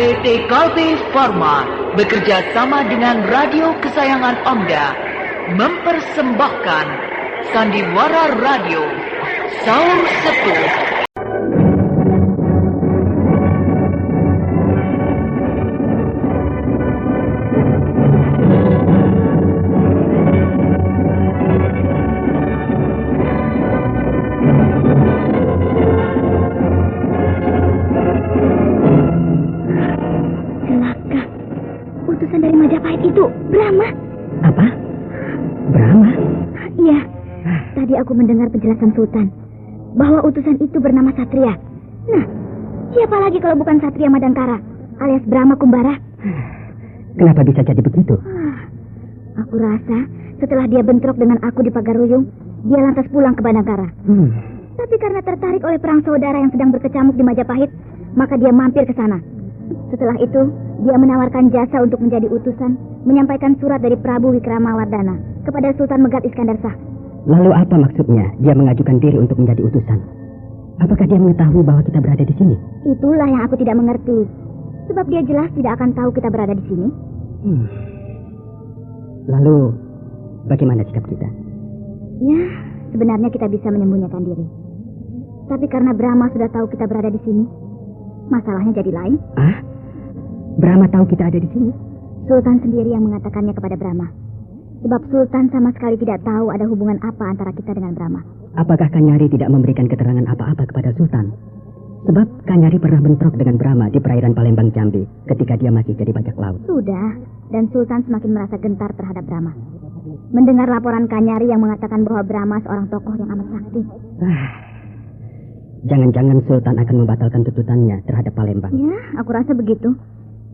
PT Kalbe Farma bekerja sama dengan radio kesayangan Anda mempersembahkan Sandiwara Radio Saur Sepuh. Mendengar penjelasan Sultan bahwa utusan itu bernama Satria. Nah, siapa lagi kalau bukan Satria Madangkara alias Brahma Kumbara? Kenapa bisa jadi begitu? Aku rasa setelah dia bentrok dengan aku di Pagar Ruyung, dia lantas pulang ke Madangkara. Tapi karena tertarik oleh perang saudara yang sedang berkecamuk di Majapahit, maka dia mampir ke sana. Setelah itu, dia menawarkan jasa untuk menjadi utusan, menyampaikan surat dari Prabu Wikramawardhana kepada Sultan Megat Iskandar Shah. Lalu apa maksudnya dia mengajukan diri untuk menjadi utusan? Apakah dia mengetahui bahwa kita berada di sini? Itulah yang aku tidak mengerti. Sebab dia jelas tidak akan tahu kita berada di sini. Lalu, bagaimana sikap kita? Ya, sebenarnya kita bisa menyembunyikan diri. Tapi karena Brahma sudah tahu kita berada di sini, masalahnya jadi lain. Brahma tahu kita ada di sini? Sultan sendiri yang mengatakannya kepada Brahma. Sebab Sultan sama sekali tidak tahu ada hubungan apa antara kita dengan Brahma. Apakah Kanyari tidak memberikan keterangan apa-apa kepada Sultan? Sebab Kanyari pernah bentrok dengan Brahma di perairan Palembang Jambi ketika dia masih jadi bajak laut. Sudah, dan Sultan semakin merasa gentar terhadap Brahma. Mendengar laporan Kanyari yang mengatakan bahwa Brahma seorang tokoh yang amat sakti. Jangan-jangan Sultan akan membatalkan tuntutannya terhadap Palembang. Ya, aku rasa begitu.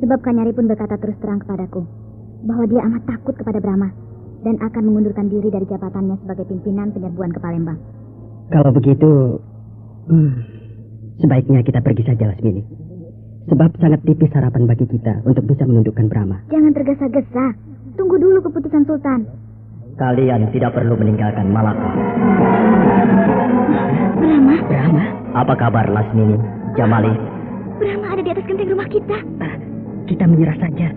Sebab Kanyari pun berkata terus terang kepadaku bahwa dia amat takut kepada Brahma dan akan mengundurkan diri dari jabatannya sebagai pimpinan penyerbuan ke Palembang. Kalau begitu, sebaiknya kita pergi saja, Lasmini. Sebab sangat tipis harapan bagi kita untuk bisa menundukkan Brahma. Jangan tergesa-gesa. Tunggu dulu keputusan Sultan. Kalian tidak perlu meninggalkan Malaka. Brahma? Apa kabar, Lasmini, Jamali? Brahma ada di atas genteng rumah kita. Kita menyerah saja.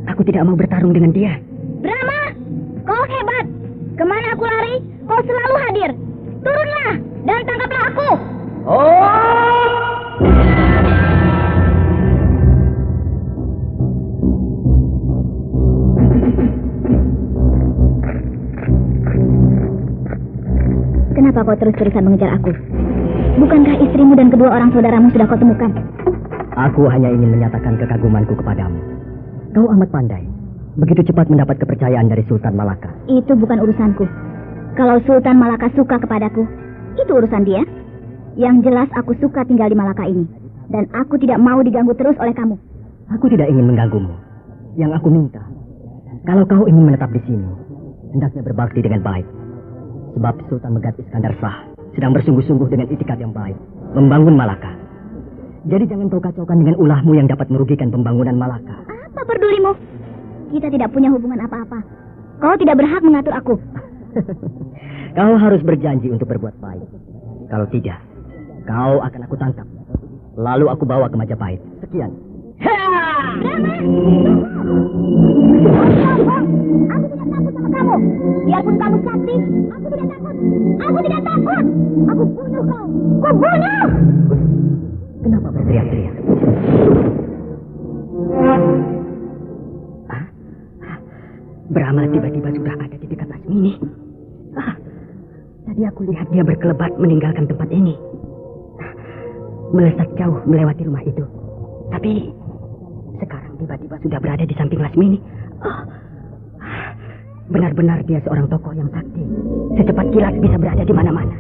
Aku tidak mau bertarung dengan dia. Brahma, kau hebat. Kemana aku lari, kau selalu hadir. Turunlah dan tangkaplah aku. Kenapa kau terus-terusan mengejar aku? Bukankah istrimu dan kedua orang saudaramu sudah kau temukan? Aku hanya ingin menyatakan kekagumanku kepadamu. Kau amat pandai. Begitu cepat mendapat kepercayaan dari Sultan Malaka. Itu bukan urusanku. Kalau Sultan Malaka suka kepadaku, itu urusan dia. Yang jelas aku suka tinggal di Malaka ini. Dan aku tidak mau diganggu terus oleh kamu. Aku tidak ingin mengganggumu. Yang aku minta, kalau kau ingin menetap di sini, hendaknya berbakti dengan baik. Sebab Sultan Megat Iskandar Shah sedang bersungguh-sungguh dengan itikad yang baik membangun Malaka. Jadi jangan kau kacaukan dengan ulahmu yang dapat merugikan pembangunan Malaka. Apa pedulimu? Kita tidak punya hubungan apa-apa. Kau tidak berhak mengatur aku. Kau harus berjanji untuk berbuat baik. Kalau tidak, kau akan aku tangkap. Lalu aku bawa ke Majapahit. Sekian. Aku tidak takut sama kamu. Biarpun kamu sakti, aku tidak takut. Aku tidak takut. Aku bunuh kau. Aku bunuh. Kenapa berteriak-teriak? Brahma tiba-tiba sudah ada di dekat Lasmini. Tadi aku lihat dia berkelebat meninggalkan tempat ini. Melesat jauh melewati rumah itu. Tapi sekarang tiba-tiba sudah berada di samping Lasmini. Benar-benar dia seorang tokoh yang sakti. Secepat kilat bisa berada di mana-mana.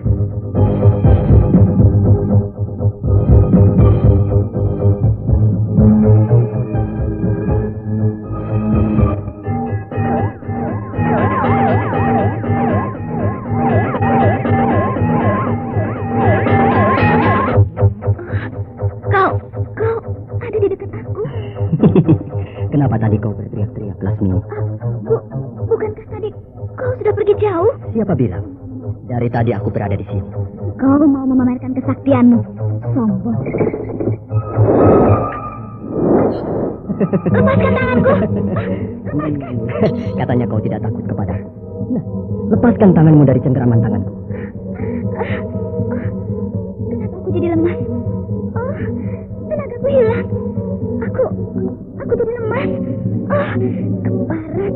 Kenapa tadi kau berteriak-teriak, Lasmini? Bukankah tadi kau sudah pergi jauh? Siapa bilang? Dari tadi aku berada di sini. Kau mau memamerkan kesaktianmu. Sombong. Lepaskan tanganku. Katanya kau tidak takut kepada. Nah, lepaskan tanganmu dari cengkeraman tanganku. Kenapa aku jadi lemas? Oh, tenagaku hilang. Aku jadi lemas. Oh, keparat.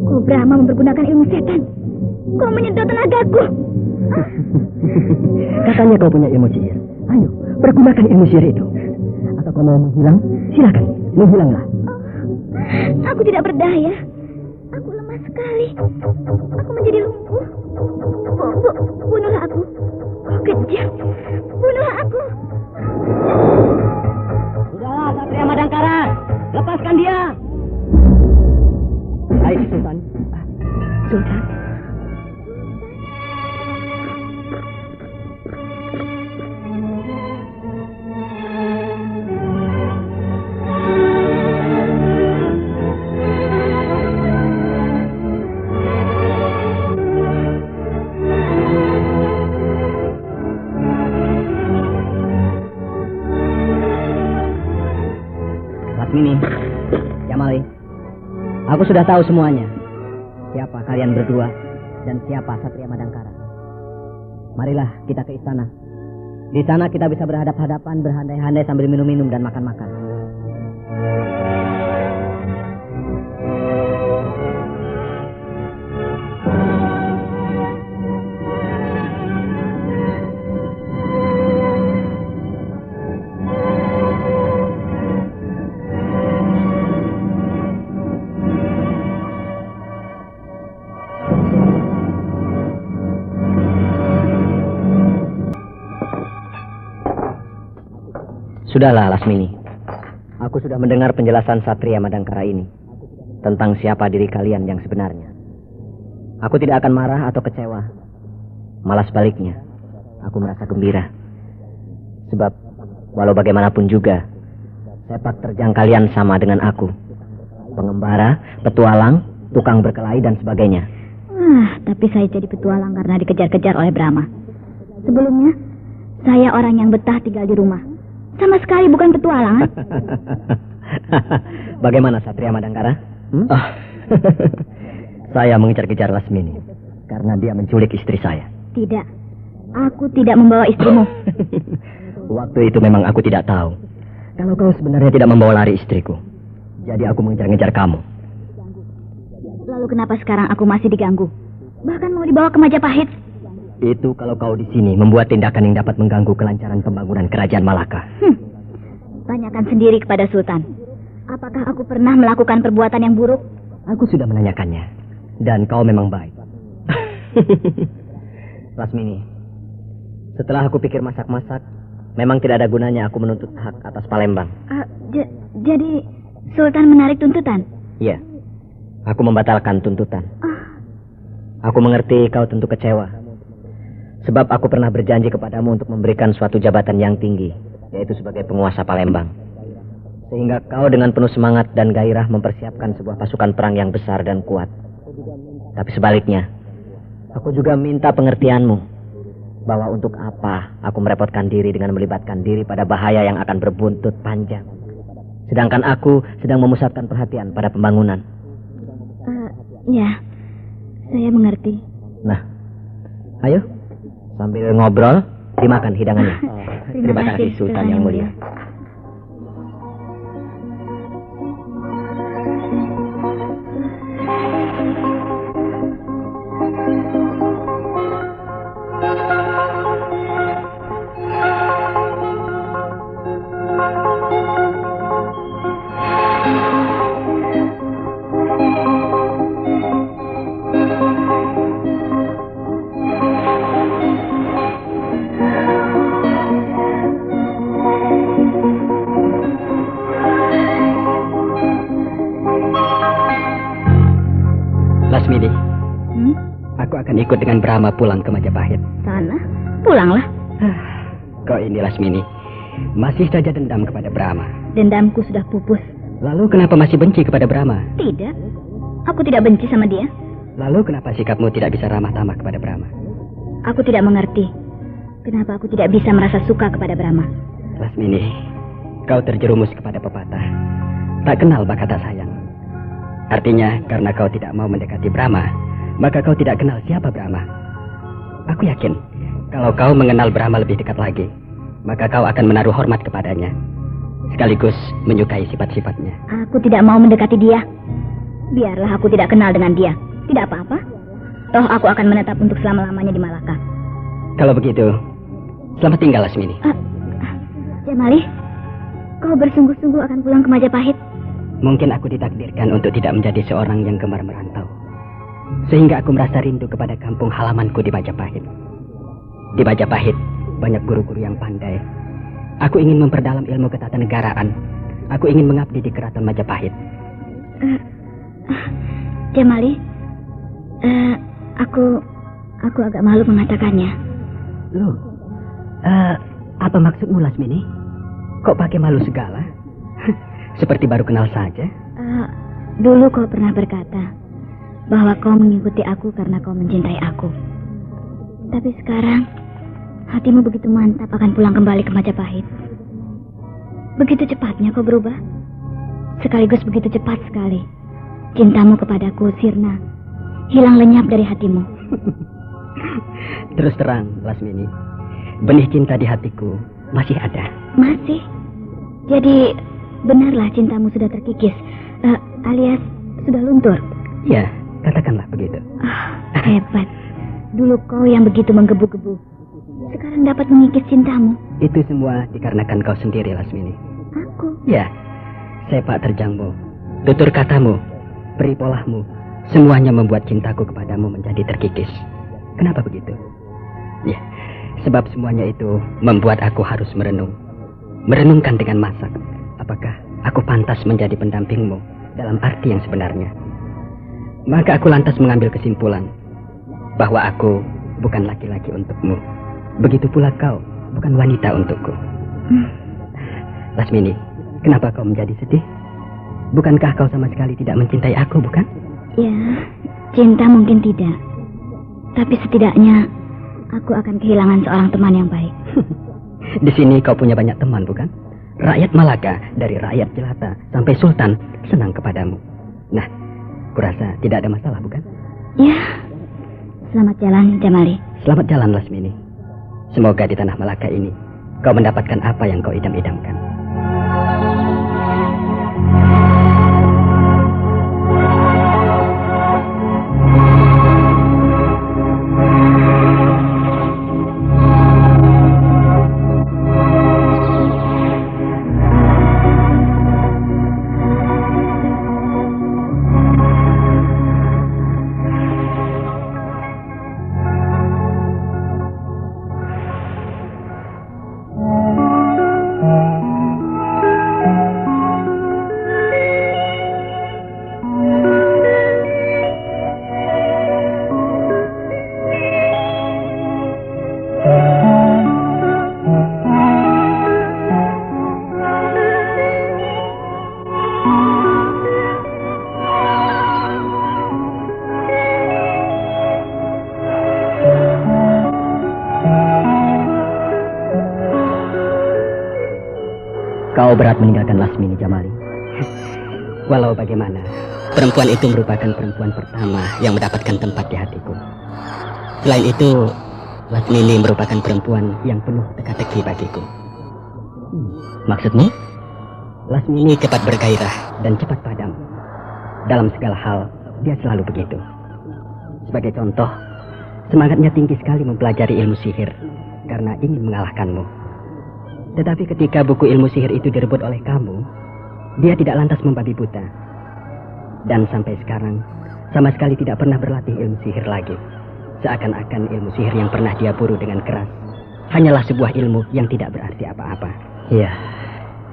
Kau Brahma mempergunakan ilmu setan. Kau menyedot tenagaku. Katanya kau punya ilmu sihir. Ayo, pergunakan ilmu sihir itu. Atau kau mau menghilang? Silakan, menghilanglah. Aku tidak berdaya. Aku lemah sekali. Aku menjadi lumpuh. Bunuhlah aku. Kau kejam. Bunuhlah aku. Sudahlah, Satria Madangkara. Lepaskan dia. Hai, Sultan. Sultan. Lasmini, Jamali, aku sudah tahu semuanya. Siapa kalian berdua dan siapa Satria Madangkara. Marilah kita ke istana. Di sana kita bisa berhadap-hadapan, berhandai-handai sambil minum-minum dan makan-makan. Sudahlah, Lasmini. Aku sudah mendengar penjelasan Satria Madangkara ini tentang siapa diri kalian yang sebenarnya. Aku tidak akan marah atau kecewa. Malah sebaliknya, aku merasa gembira. Sebab, walau bagaimanapun juga, sepak terjang kalian sama dengan aku. Pengembara, petualang, tukang berkelahi, dan sebagainya. Tapi saya jadi petualang karena dikejar-kejar oleh Brahma. Sebelumnya, saya orang yang betah tinggal di rumah. Sama sekali bukan petualangan. Bagaimana Satria Madangkara? Saya mengejar-kejar Lasmini karena dia menculik istri saya. Tidak, aku tidak membawa istrimu. Waktu itu memang aku tidak tahu kalau kau sebenarnya tidak membawa lari istriku. Jadi aku mengejar-ngejar kamu. Lalu kenapa sekarang aku masih diganggu? Bahkan mau dibawa ke Majapahit. Itu kalau kau di sini membuat tindakan yang dapat mengganggu kelancaran pembangunan kerajaan Malaka. Tanyakan sendiri kepada Sultan. Apakah aku pernah melakukan perbuatan yang buruk? Aku sudah menanyakannya. Dan kau memang baik. Lasmini, setelah aku pikir masak-masak, memang tidak ada gunanya aku menuntut hak atas Palembang. Jadi Sultan menarik tuntutan? Iya, aku membatalkan tuntutan. Aku mengerti kau tentu kecewa. Sebab aku pernah berjanji kepadamu untuk memberikan suatu jabatan yang tinggi, yaitu sebagai penguasa Palembang. Sehingga kau dengan penuh semangat dan gairah mempersiapkan sebuah pasukan perang yang besar dan kuat. Tapi sebaliknya, aku juga minta pengertianmu bahwa untuk apa aku merepotkan diri dengan melibatkan diri pada bahaya yang akan berbuntut panjang. Sedangkan aku sedang memusatkan perhatian pada pembangunan. Ya, saya mengerti. Nah, ayo. Sambil ngobrol, dimakan hidangannya. Terima kasih Sultan yang mulia. Lasmini, aku akan ikut dengan Brahma pulang ke Majapahit. Sana? Pulanglah. Kau ini Lasmini, masih saja dendam kepada Brahma. Dendamku sudah pupus. Lalu kenapa masih benci kepada Brahma? Tidak, aku tidak benci sama dia. Lalu kenapa sikapmu tidak bisa ramah tamah kepada Brahma? Aku tidak mengerti. Kenapa aku tidak bisa merasa suka kepada Brahma? Lasmini, kau terjerumus kepada pepatah. Tak kenal maka tak sayang. Artinya karena kau tidak mau mendekati Brahma, maka kau tidak kenal siapa Brahma. Aku yakin kalau kau mengenal Brahma lebih dekat lagi, maka kau akan menaruh hormat kepadanya, sekaligus menyukai sifat-sifatnya. Aku tidak mau mendekati dia. Biarlah aku tidak kenal dengan dia. Tidak apa-apa. Toh aku akan menetap untuk selama-lamanya di Malaka. Kalau begitu, selamat tinggal Lasmini. Jamali, kau bersungguh-sungguh akan pulang ke Majapahit? Mungkin aku ditakdirkan untuk tidak menjadi seorang yang gemar merantau, sehingga aku merasa rindu kepada kampung halamanku di Majapahit. Di Majapahit banyak guru-guru yang pandai. Aku ingin memperdalam ilmu ketatanegaraan. Aku ingin mengabdi di keraton Majapahit. Jamali, aku agak malu mengatakannya. Loh, apa maksudmu Lasmini? Kok pakai malu segala? Seperti baru kenal saja. Dulu kau pernah berkata bahwa kau mengikuti aku karena kau mencintai aku. Tapi sekarang hatimu begitu mantap akan pulang kembali ke Majapahit. Begitu cepatnya kau berubah. Sekaligus begitu cepat sekali cintamu kepadaku sirna, hilang lenyap dari hatimu. Terus terang Lasmini, benih cinta di hatiku masih ada. Masih? Jadi benarlah cintamu sudah terkikis, alias sudah luntur? Ya, katakanlah begitu. Hebat. Dulu kau yang begitu menggebu-gebu, sekarang dapat mengikis cintamu. Itu semua dikarenakan kau sendiri Lasmini. Aku? Ya, sepak terjangmu, tutur katamu, peri polahmu, semuanya membuat cintaku kepadamu menjadi terkikis. Kenapa begitu? Ya, sebab semuanya itu membuat aku harus merenungkan dengan masak. Apakah aku pantas menjadi pendampingmu dalam arti yang sebenarnya? Maka aku lantas mengambil kesimpulan bahwa aku bukan laki-laki untukmu. Begitu pula kau bukan wanita untukku. Lasmini, kenapa kau menjadi sedih? Bukankah kau sama sekali tidak mencintai aku, bukan? Ya, cinta mungkin tidak. Tapi setidaknya aku akan kehilangan seorang teman yang baik. Di sini kau punya banyak teman, bukan? Rakyat Malaka, dari rakyat jelata sampai sultan, senang kepadamu. Nah, kurasa tidak ada masalah, bukan? Ya, selamat jalan, Jamali. Selamat jalan, Lasmini. Semoga di tanah Malaka ini kau mendapatkan apa yang kau idam-idamkan. Kau berat meninggalkan Lasmini, Jamali. Walau bagaimana, perempuan itu merupakan perempuan pertama yang mendapatkan tempat di hatiku. Selain itu, Lasmini merupakan perempuan yang penuh teka-teki bagiku. Maksudmu? Lasmini cepat bergairah dan cepat padam. Dalam segala hal, dia selalu begitu. Sebagai contoh, semangatnya tinggi sekali mempelajari ilmu sihir karena ingin mengalahkanmu. Tetapi ketika buku ilmu sihir itu direbut oleh kamu, dia tidak lantas membabi buta. Dan sampai sekarang, sama sekali tidak pernah berlatih ilmu sihir lagi. Seakan-akan ilmu sihir yang pernah dia buru dengan keras hanyalah sebuah ilmu yang tidak berarti apa-apa. Iya,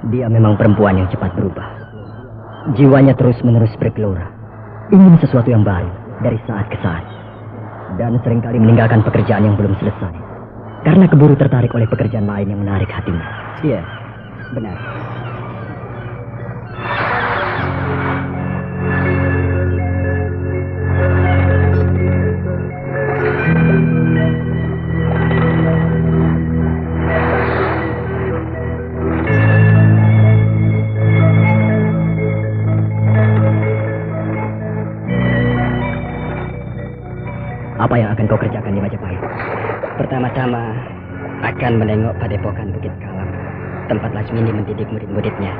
dia memang perempuan yang cepat berubah. Jiwanya terus-menerus bergelora, ingin sesuatu yang baru dari saat ke saat. Dan seringkali meninggalkan pekerjaan yang belum selesai karena keburu tertarik oleh pekerjaan lain yang menarik hatinya. Iya, benar. Apa yang akan kau kerjakan di Majapahit? Pertama-tama akan menengok padepokan Bukit Kalam, tempat Lasmini mendidik murid-muridnya.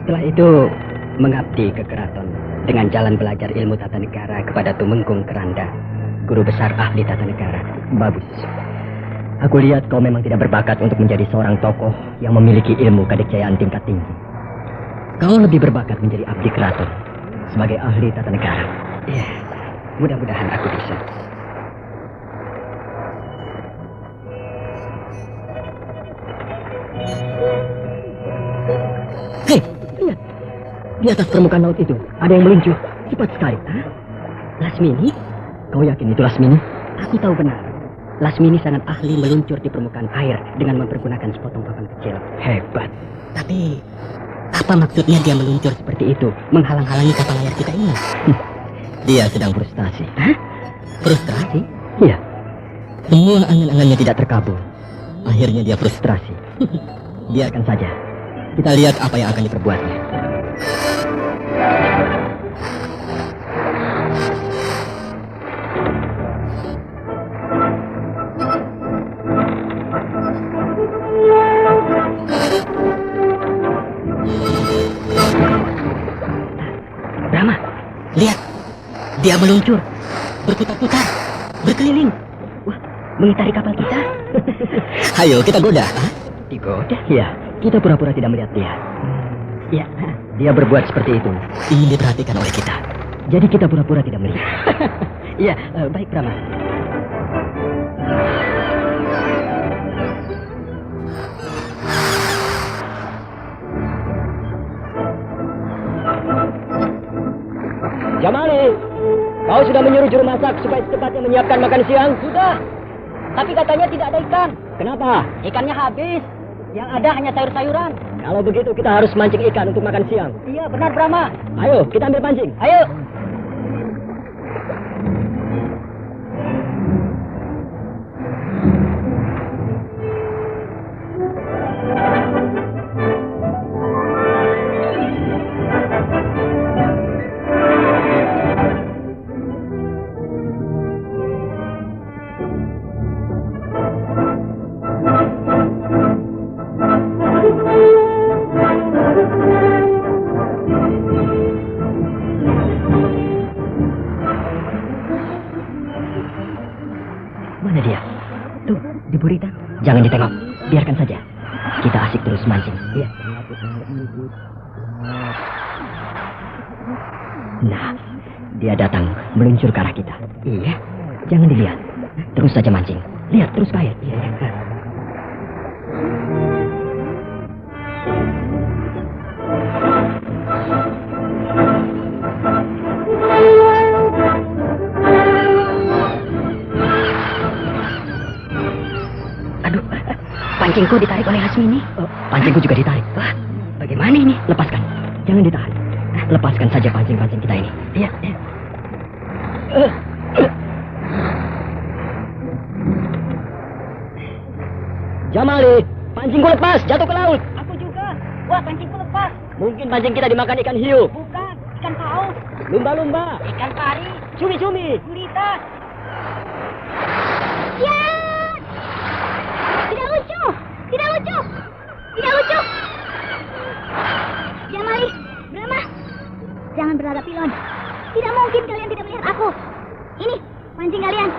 Setelah itu mengabdi ke keraton dengan jalan belajar ilmu tata negara kepada Tumenggung Keranda, guru besar ahli tata negara. Bagus. Aku lihat kau memang tidak berbakat untuk menjadi seorang tokoh yang memiliki ilmu kadikjayaan tingkat tinggi. Kau lebih berbakat menjadi abdi keraton sebagai ahli tata negara. Iya, mudah-mudahan aku bisa. Hei, lihat. Di atas permukaan laut itu ada yang meluncur. Cepat sekali. Hah? Lasmini? Kau yakin itu Lasmini? Aku tahu benar. Lasmini sangat ahli meluncur di permukaan air dengan mempergunakan sepotong papan kecil. Hebat. Tapi apa maksudnya dia meluncur seperti itu, menghalang-halangi kapal layar kita ini? Dia sedang frustasi. Hah? Frustrasi? Iya. Semua angan-angannya tidak terkabul. Akhirnya dia frustrasi. Biarkan saja. Kita lihat apa yang akan diperbuatnya. Brahma, lihat. Dia meluncur, berputar-putar, berkeliling. Wah, mengitari kapal kita. Ayo, kita goda. Hah? Digoda? Iya, kita pura-pura tidak melihat dia. Ya, Dia berbuat seperti itu ingin diperhatikan oleh kita. Jadi kita pura-pura tidak melihat. iya, baik Brahma. Jamali, kau sudah menyuruh juru masak supaya secepatnya menyiapkan makan siang? Sudah, tapi katanya tidak ada ikan. Kenapa? Ikannya habis. Yang ada hanya sayur-sayuran. Kalau begitu kita harus mancing ikan untuk makan siang. Iya, benar Brahma. Ayo, kita ambil pancing. Ayo. Mana dia? Tuh, di buritan. Jangan ditengok, biarkan saja. Kita asik terus mancing. Iya. Nah, dia datang meluncur ke arah kita. Iya. Jangan dilihat. Terus saja mancing. Lihat terus ke air. Iya, iya. Aduh, pancingku ditarik oleh Lasmini. Oh, pancingku juga ditarik. Wah, bagaimana ini? Lepaskan. Jangan ditahan. Lepaskan saja pancing-pancing kita ini. Iya, iya. Jamali, pancingku lepas, jatuh ke laut. Aku juga. Wah, pancingku lepas. Mungkin pancing kita dimakan ikan hiu. Bukan, ikan paus, Lumba-lumba. ikan pari, Cumi-cumi. gurita. Ya! Tidak lucu! Tidak lucu! Tidak lucu! Jamali, Brahma, jangan berlagak pilon. Tidak mungkin kalian tidak melihat aku. Ini, pancing kalian.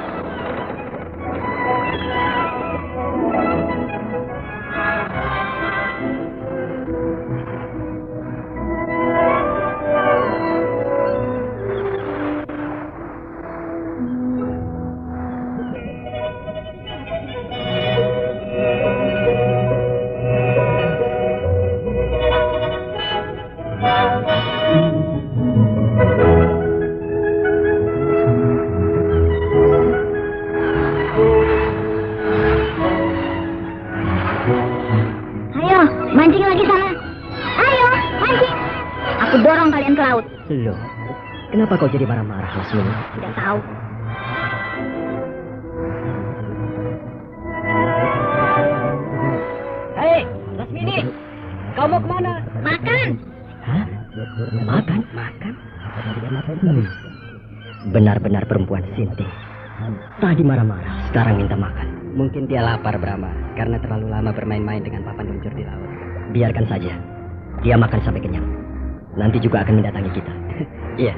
Ayo, mancing lagi sana. Ayo, mancing. Aku dorong kalian ke laut. Loh, kenapa kau jadi marah-marah, Lasmini? Tidak tahu. Hei, Lasmini, kau mau kemana? Makan. Hah? Makan? Makan? Benar-benar perempuan sinting. Tadi marah-marah, sekarang minta makan. Mungkin dia lapar, Brahma, karena terlalu lama bermain-main dengan papan luncur di laut. Biarkan saja. Dia makan sampai kenyang. Nanti juga akan mendatangi kita. Iya.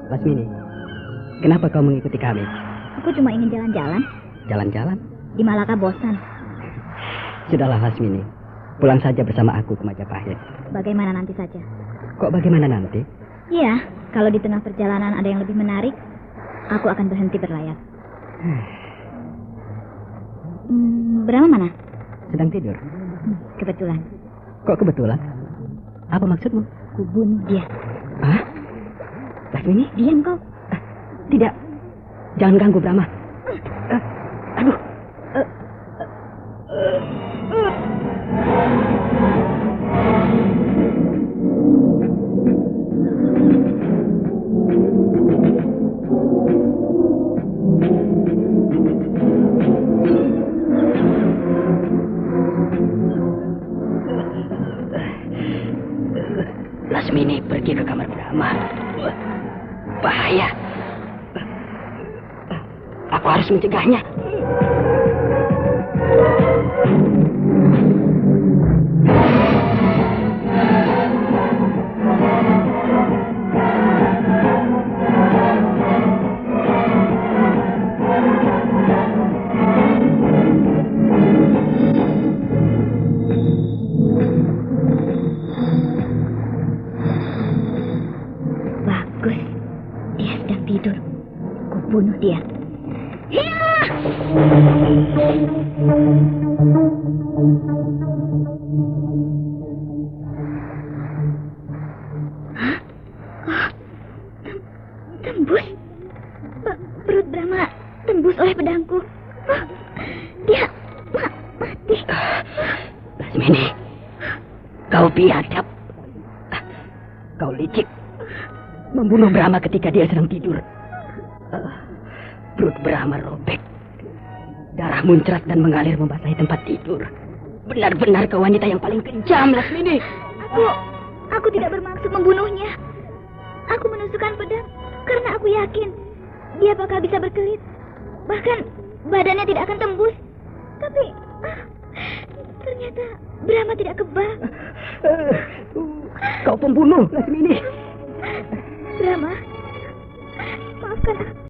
Lasmini, kenapa kau mengikuti kami? Aku cuma ingin jalan-jalan. Jalan-jalan? Di Malaka bosan. Sudahlah, Lasmini. Pulang saja bersama aku ke Majapahit. Bagaimana nanti saja? Kok bagaimana nanti? Iya, kalau di tengah perjalanan ada yang lebih menarik, aku akan berhenti berlayar. Brahma mana? Sedang tidur. Kebetulan. Kok kebetulan? Apa maksudmu? Ku bunuh dia. Hah? Lasmini? Diam kau. Tidak. Jangan ganggu Brahma. Aduh. Lasmini pergi ke kamar Brahma. Bahaya. Aku harus mencegahnya. Bagus. Dia sedang tidur. Ku bunuh dia. Tembus. Perut Brahma tembus oleh pedangku. Dia mati. Lasmini, kau biadab. Kau licik. Membunuh Brahma ketika dia sedang tidur. Perut Brahma robek. Darah muncrat dan mengalir membasahi tempat tidur. Benar-benar kau wanita yang paling kejam, Lasmini. Aku tidak bermaksud membunuhnya. Aku menusukkan pedang karena aku yakin dia bakal bisa berkelit. Bahkan badannya tidak akan tembus. Tapi ternyata Brahma tidak kebal. Kau pembunuh, Lasmini. Brahma, maafkan aku.